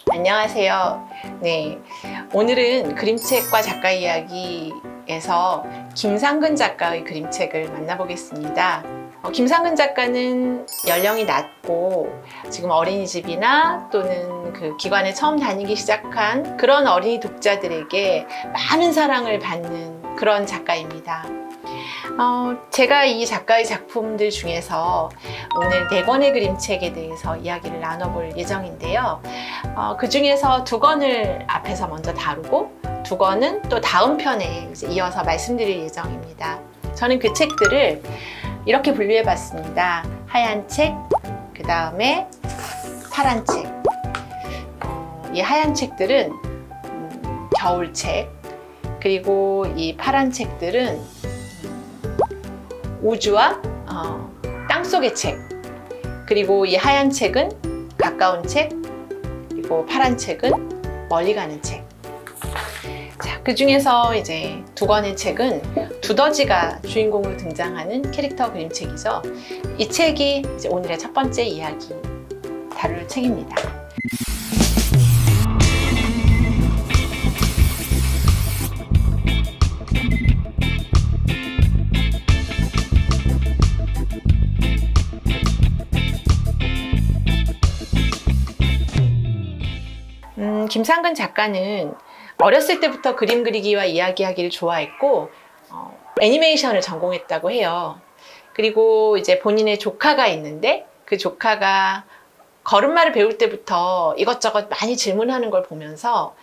안녕하세요. 네, 오늘은 그림책과 작가 이야기에서 김상근 작가의 그림책을 만나보겠습니다. 김상근 작가는 연령이 낮고 지금 어린이집이나 또는 그 기관에 처음 다니기 시작한 그런 어린이 독자들에게 많은 사랑을 받는 그런 작가입니다. 제가 이 작가의 작품들 중에서 오늘 4권의 그림책에 대해서 이야기를 나눠볼 예정인데요. 그 중에서 2권을 앞에서 먼저 다루고 2권은 또 다음 편에 이어서 말씀드릴 예정입니다. 저는 그 책들을 이렇게 분류해 봤습니다. 하얀 책, 그 다음에 파란 책. 이 하얀 책들은 겨울책, 그리고 이 파란 책들은 우주와 땅속의 책, 그리고 이 하얀 책은 가까운 책, 그리고 파란 책은 멀리 가는 책. 자, 그 중에서 이제 2권의 책은 두더지가 주인공으로 등장하는 캐릭터 그림책이죠. 이 책이 이제 오늘의 첫 번째 이야기 다룰 책입니다. 김상근 작가는 어렸을 때부터 그림 그리기와 이야기하기를 좋아했고 애니메이션을 전공했다고 해요. 그리고 이제 본인의 조카가 있는데 그 조카가 걸음마를 배울 때부터 이것저것 많이 질문하는 걸 보면서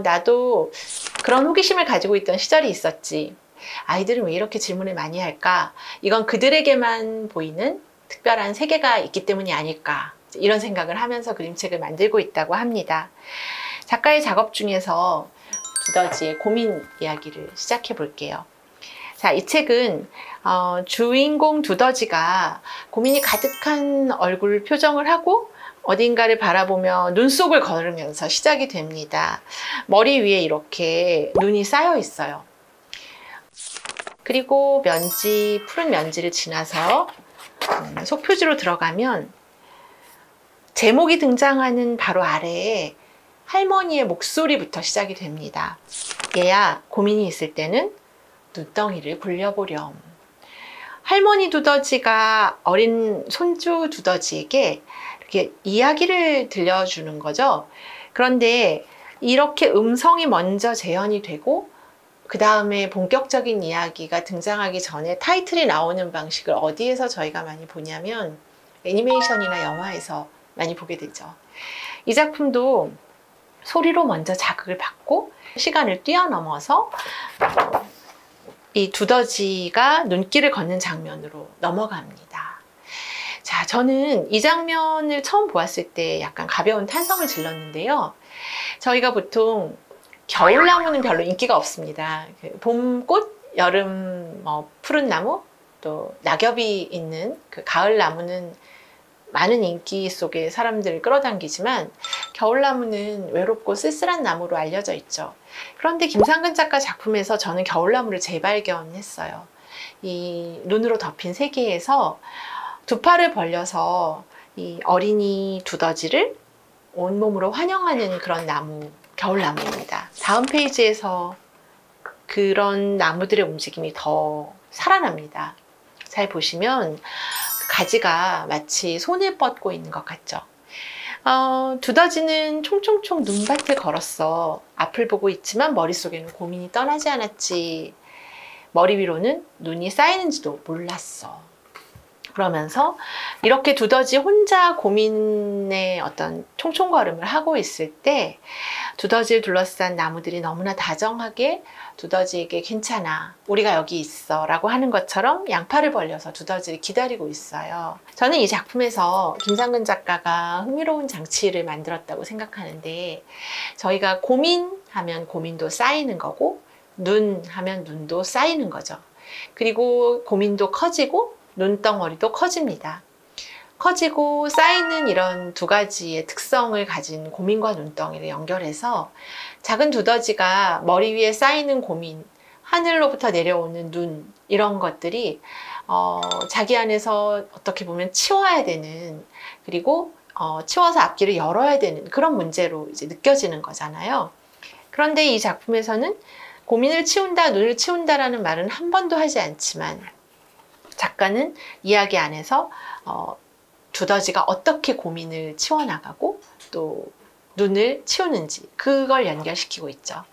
나도 그런 호기심을 가지고 있던 시절이 있었지. 아이들은 왜 이렇게 질문을 많이 할까? 이건 그들에게만 보이는 특별한 세계가 있기 때문이 아닐까? 이런 생각을 하면서 그림책을 만들고 있다고 합니다. 작가의 작업 중에서 두더지의 고민 이야기를 시작해 볼게요. 자, 이 책은 주인공 두더지가 고민이 가득한 얼굴 표정을 하고 어딘가를 바라보며 눈속을 걸으면서 시작이 됩니다. 머리 위에 이렇게 눈이 쌓여 있어요. 그리고 푸른 면지를 지나서 속표지로 들어가면 제목이 등장하는 바로 아래에 할머니의 목소리부터 시작이 됩니다. 얘야, 고민이 있을 때는 눈덩이를 굴려보렴. 할머니 두더지가 어린 손주 두더지에게 이렇게 이야기를 들려주는 거죠. 그런데 이렇게 음성이 먼저 재현이 되고 그 다음에 본격적인 이야기가 등장하기 전에 타이틀이 나오는 방식을 어디에서 저희가 많이 보냐면 애니메이션이나 영화에서 많이 보게 되죠. 이 작품도 소리로 먼저 자극을 받고 시간을 뛰어넘어서 이 두더지가 눈길을 걷는 장면으로 넘어갑니다. 자, 저는 이 장면을 처음 보았을 때 약간 가벼운 탄성을 질렀는데요. 저희가 보통 겨울나무는 별로 인기가 없습니다. 봄꽃, 여름 푸른 나무, 또 낙엽이 있는 그 가을나무는 많은 인기 속에 사람들을 끌어당기지만 겨울나무는 외롭고 쓸쓸한 나무로 알려져 있죠. 그런데 김상근 작가 작품에서 저는 겨울나무를 재발견했어요. 이 눈으로 덮인 세계에서 두 팔을 벌려서 이 어린이 두더지를 온몸으로 환영하는 그런 나무, 겨울나무입니다. 다음 페이지에서 그런 나무들의 움직임이 더 살아납니다. 잘 보시면 가지가 마치 손을 뻗고 있는 것 같죠. 두더지는 총총총 눈밭을 걸었어. 앞을 보고 있지만 머릿속에는 고민이 떠나지 않았지. 머리 위로는 눈이 쌓이는지도 몰랐어. 그러면서 이렇게 두더지 혼자 고민의 어떤 총총걸음을 하고 있을 때 두더지를 둘러싼 나무들이 너무나 다정하게 두더지에게 괜찮아, 우리가 여기 있어 라고 하는 것처럼 양팔을 벌려서 두더지를 기다리고 있어요. 저는 이 작품에서 김상근 작가가 흥미로운 장치를 만들었다고 생각하는데, 저희가 고민하면 고민도 쌓이는 거고 눈 하면 눈도 쌓이는 거죠. 그리고 고민도 커지고 눈덩어리도 커집니다. 커지고 쌓이는 이런 두 가지의 특성을 가진 고민과 눈덩이를 연결해서 작은 두더지가 머리 위에 쌓이는 고민, 하늘로부터 내려오는 눈, 이런 것들이 자기 안에서 어떻게 보면 치워야 되는, 그리고 치워서 앞길을 열어야 되는 그런 문제로 이제 느껴지는 거잖아요. 그런데 이 작품에서는 고민을 치운다, 눈을 치운다라는 말은 한 번도 하지 않지만, 작가는 이야기 안에서 두더지가 어떻게 고민을 치워나가고 또 눈을 치우는지, 그걸 연결시키고 있죠.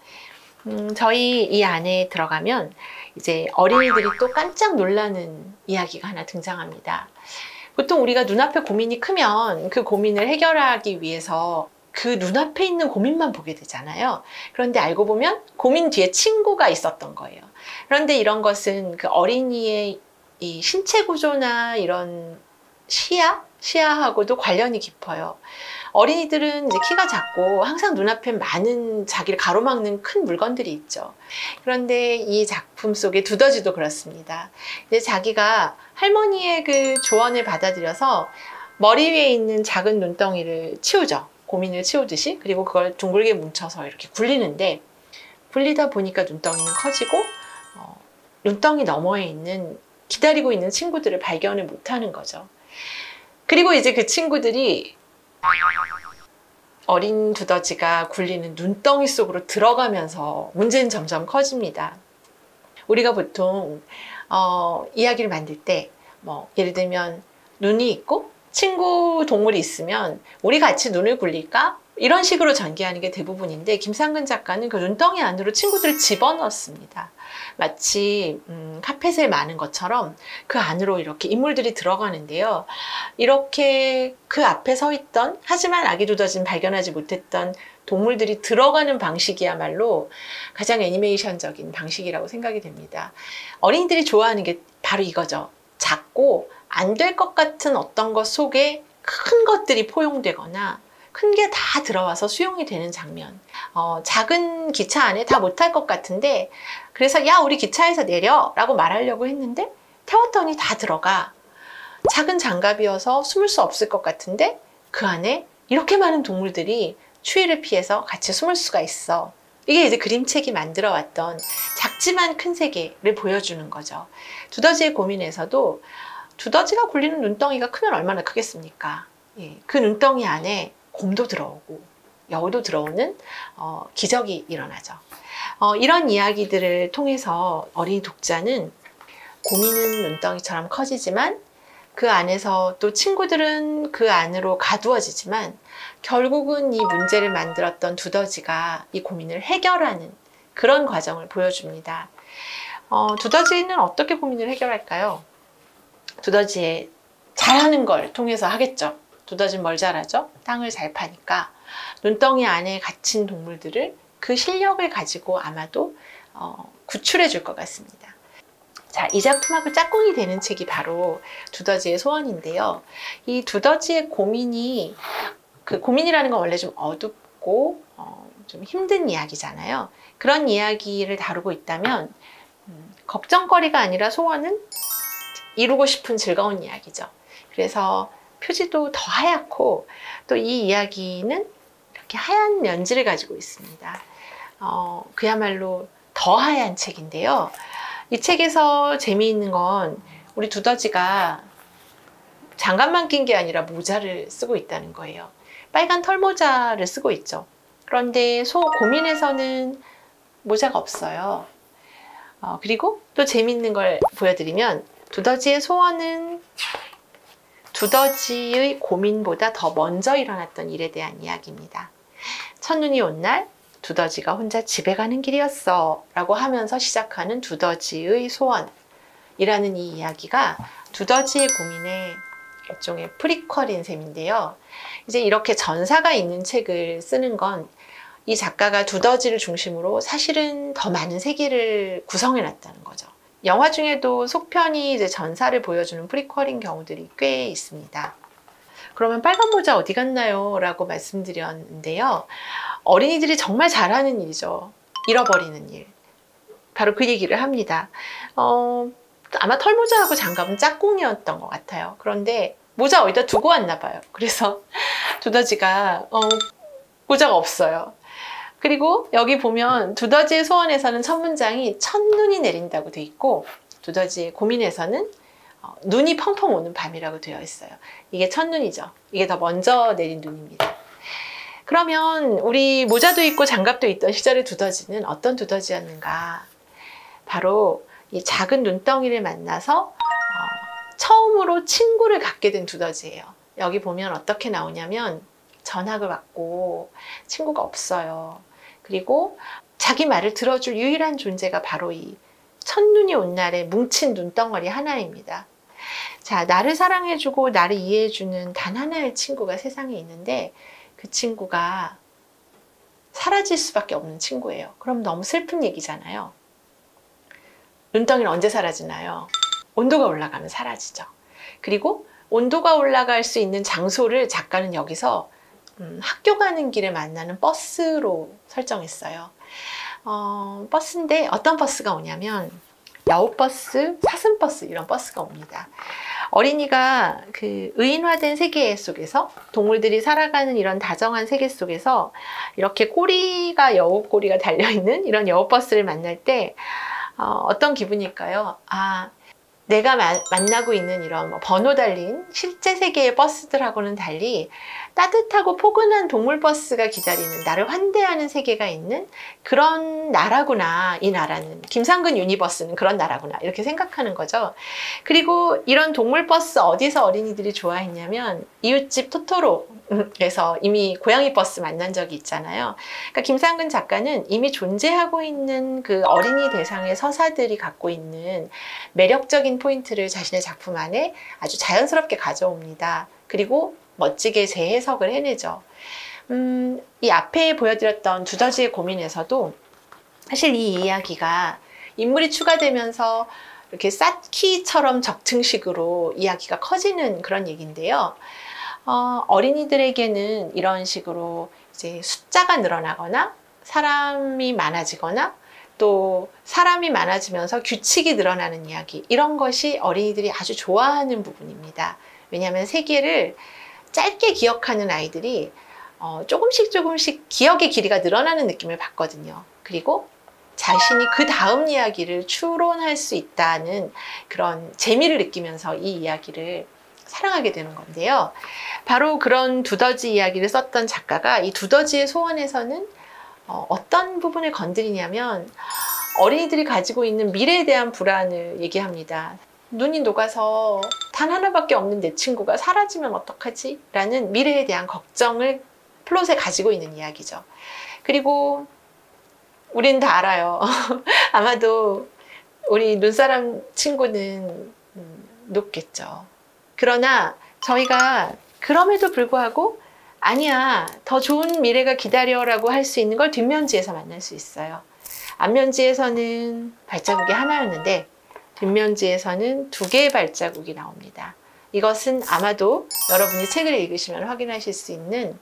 저희 이 안에 들어가면 이제 어린이들이 또 깜짝 놀라는 이야기가 하나 등장합니다. 보통 우리가 눈앞에 고민이 크면 그 고민을 해결하기 위해서 그 눈앞에 있는 고민만 보게 되잖아요. 그런데 알고 보면 고민 뒤에 친구가 있었던 거예요. 그런데 이런 것은 그 어린이의 이 신체 구조나 이런 시야하고도 관련이 깊어요. 어린이들은 이제 키가 작고 항상 눈앞에 많은 자기를 가로막는 큰 물건들이 있죠. 그런데 이 작품 속의 두더지도 그렇습니다. 이제 자기가 할머니의 그 조언을 받아들여서 머리 위에 있는 작은 눈덩이를 치우죠. 고민을 치우듯이. 그리고 그걸 둥글게 뭉쳐서 이렇게 굴리는데, 굴리다 보니까 눈덩이는 커지고 눈덩이 너머에 있는 기다리고 있는 친구들을 발견을 못하는 거죠. 그리고 이제 그 친구들이 어린 두더지가 굴리는 눈덩이 속으로 들어가면서 문제는 점점 커집니다. 우리가 보통 이야기를 만들 때 예를 들면 눈이 있고 친구 동물이 있으면 우리 같이 눈을 굴릴까? 이런 식으로 전개하는 게 대부분인데, 김상근 작가는 그 눈덩이 안으로 친구들을 집어넣습니다. 마치 카펫에 많은 것처럼 그 안으로 이렇게 인물들이 들어가는데요. 이렇게 그 앞에 서 있던, 하지만 아기 두더지는 발견하지 못했던 동물들이 들어가는 방식이야말로 가장 애니메이션적인 방식이라고 생각이 됩니다. 어린이들이 좋아하는 게 바로 이거죠. 작고 안 될 것 같은 어떤 것 속에 큰 것들이 포용되거나 큰 게 다 들어와서 수용이 되는 장면. 작은 기차 안에 다 못할 것 같은데, 그래서 야, 우리 기차에서 내려 라고 말하려고 했는데 태웠더니 다 들어가. 작은 장갑이어서 숨을 수 없을 것 같은데 그 안에 이렇게 많은 동물들이 추위를 피해서 같이 숨을 수가 있어. 이게 이제 그림책이 만들어 왔던 작지만 큰 세계를 보여주는 거죠. 두더지의 고민에서도 두더지가 굴리는 눈덩이가 크면 얼마나 크겠습니까? 예, 그 눈덩이 안에 곰도 들어오고 여우도 들어오는 기적이 일어나죠. 이런 이야기들을 통해서 어린이 독자는 고민은 눈덩이처럼 커지지만 그 안에서 또 친구들은 그 안으로 가두어지지만 결국은 이 문제를 만들었던 두더지가 이 고민을 해결하는 그런 과정을 보여줍니다. 두더지는 어떻게 고민을 해결할까요? 두더지의 잘하는 걸 통해서 하겠죠. 두더지는 뭘 잘하죠? 땅을 잘 파니까 눈덩이 안에 갇힌 동물들을 그 실력을 가지고 아마도 구출해 줄 것 같습니다. 자, 이 작품하고 짝꿍이 되는 책이 바로 두더지의 소원인데요. 이 두더지의 고민이, 그 고민이라는 건 원래 좀 어둡고 좀 힘든 이야기잖아요. 그런 이야기를 다루고 있다면 걱정거리가 아니라 소원은 이루고 싶은 즐거운 이야기죠. 그래서 표지도 더 하얗고 또 이 이야기는 이렇게 하얀 연지를 가지고 있습니다. 그야말로 더 하얀 책인데요. 이 책에서 재미있는 건 우리 두더지가 장갑만 낀 게 아니라 모자를 쓰고 있다는 거예요. 빨간 털모자를 쓰고 있죠. 그런데 고민에서는 모자가 없어요. 그리고 또 재미있는 걸 보여드리면 두더지의 소원은 두더지의 고민보다 더 먼저 일어났던 일에 대한 이야기입니다. 첫눈이 온 날 두더지가 혼자 집에 가는 길이었어 라고 하면서 시작하는 두더지의 소원이라는 이 이야기가 두더지의 고민의 일종의 프리퀄인 셈인데요. 이제 이렇게 전사가 있는 책을 쓰는 건 이 작가가 두더지를 중심으로 사실은 더 많은 세계를 구성해 놨다는 거죠. 영화 중에도 속편이 이제 전사를 보여주는 프리퀄인 경우들이 꽤 있습니다. 그러면 빨간 모자 어디 갔나요? 라고 말씀드렸는데요. 어린이들이 정말 잘하는 일이죠. 잃어버리는 일. 바로 그 얘기를 합니다. 아마 털모자하고 장갑은 짝꿍이었던 것 같아요. 그런데 모자 어디다 두고 왔나 봐요. 그래서 두더지가 모자가 없어요. 그리고 여기 보면 두더지의 소원에서는 첫 문장이 첫눈이 내린다고 돼 있고, 두더지의 고민에서는 눈이 펑펑 오는 밤이라고 되어 있어요. 이게 첫눈이죠. 이게 더 먼저 내린 눈입니다. 그러면 우리 모자도 있고 장갑도 있던 시절의 두더지는 어떤 두더지였는가? 바로 이 작은 눈덩이를 만나서 처음으로 친구를 갖게 된 두더지예요. 여기 보면 어떻게 나오냐면 전학을 왔고 친구가 없어요. 그리고 자기 말을 들어줄 유일한 존재가 바로 이 첫눈이 온 날에 뭉친 눈덩어리 하나입니다. 자, 나를 사랑해주고 나를 이해해주는 단 하나의 친구가 세상에 있는데 그 친구가 사라질 수밖에 없는 친구예요. 그럼 너무 슬픈 얘기잖아요. 눈덩이는 언제 사라지나요? 온도가 올라가면 사라지죠. 그리고 온도가 올라갈 수 있는 장소를 작가는 여기서 학교 가는 길에 만나는 버스로 설정했어요. 버스인데 어떤 버스가 오냐면 여우버스, 사슴버스 이런 버스가 옵니다. 어린이가 그 의인화된 세계 속에서 동물들이 살아가는 이런 다정한 세계 속에서 이렇게 꼬리가 여우 꼬리가 달려있는 이런 여우버스를 만날 때 어떤 기분일까요? 아, 내가 만나고 있는 이런 번호 달린 실제 세계의 버스들하고는 달리 따뜻하고 포근한 동물버스가 기다리는 나를 환대하는 세계가 있는 그런 나라구나. 이 나라는 김상근 유니버스는 그런 나라구나 이렇게 생각하는 거죠. 그리고 이런 동물버스 어디서 어린이들이 좋아했냐면 이웃집 토토로에서 이미 고양이 버스 만난 적이 있잖아요. 그러니까 김상근 작가는 이미 존재하고 있는 그 어린이 대상의 서사들이 갖고 있는 매력적인 포인트를 자신의 작품 안에 아주 자연스럽게 가져옵니다. 그리고 멋지게 재해석을 해내죠. 이 앞에 보여드렸던 두더지의 고민에서도 사실 이 이야기가 인물이 추가되면서 이렇게 쌓기처럼 적층식으로 이야기가 커지는 그런 얘기인데요. 어린이들에게는 이런 식으로 이제 숫자가 늘어나거나 사람이 많아지거나 또 사람이 많아지면서 규칙이 늘어나는 이야기, 이런 것이 어린이들이 아주 좋아하는 부분입니다. 왜냐하면 세계를 짧게 기억하는 아이들이 조금씩 기억의 길이가 늘어나는 느낌을 받거든요. 그리고 자신이 그 다음 이야기를 추론할 수 있다는 그런 재미를 느끼면서 이 이야기를 사랑하게 되는 건데요. 바로 그런 두더지 이야기를 썼던 작가가 이 두더지의 소원에서는 어떤 부분을 건드리냐면 어린이들이 가지고 있는 미래에 대한 불안을 얘기합니다. 눈이 녹아서 단 하나밖에 없는 내 친구가 사라지면 어떡하지? 라는 미래에 대한 걱정을 플롯에 가지고 있는 이야기죠. 그리고 우린 다 알아요. 아마도 우리 눈사람 친구는 높겠죠. 그러나 저희가 그럼에도 불구하고 아니야, 더 좋은 미래가 기다려라고 할 수 있는 걸 뒷면지에서 만날 수 있어요. 앞면지에서는 발자국이 하나였는데 뒷면지에서는 2개의 발자국이 나옵니다. 이것은 아마도 여러분이 책을 읽으시면 확인하실 수 있는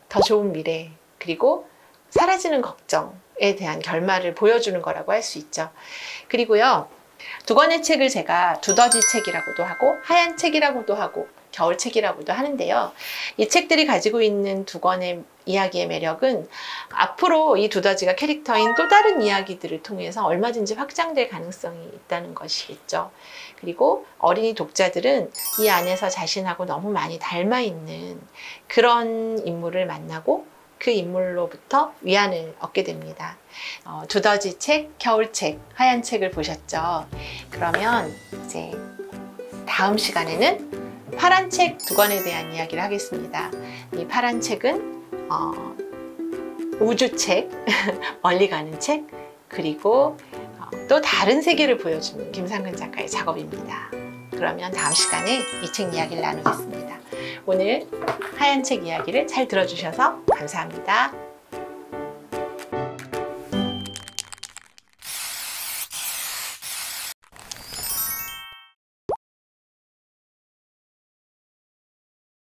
더 좋은 미래, 그리고 사라지는 걱정에 대한 결말을 보여주는 거라고 할 수 있죠. 그리고요, 두 권의 책을 제가 두더지 책이라고도 하고 하얀 책이라고도 하고 겨울 책이라고도 하는데요. 이 책들이 가지고 있는 두 권의 이야기의 매력은 앞으로 이 두더지가 캐릭터인 또 다른 이야기들을 통해서 얼마든지 확장될 가능성이 있다는 것이겠죠. 그리고 어린이 독자들은 이 안에서 자신하고 너무 많이 닮아 있는 그런 인물을 만나고 그 인물로부터 위안을 얻게 됩니다. 두더지 책, 겨울 책, 하얀 책을 보셨죠? 그러면 이제 다음 시간에는 파란 책 2권에 대한 이야기를 하겠습니다. 이 파란 책은 우주책, 멀리 가는 책, 그리고 또 다른 세계를 보여주는 김상근 작가의 작업입니다. 그러면 다음 시간에 이 책 이야기를 나누겠습니다. 오늘 하얀 책 이야기를 잘 들어주셔서 감사합니다.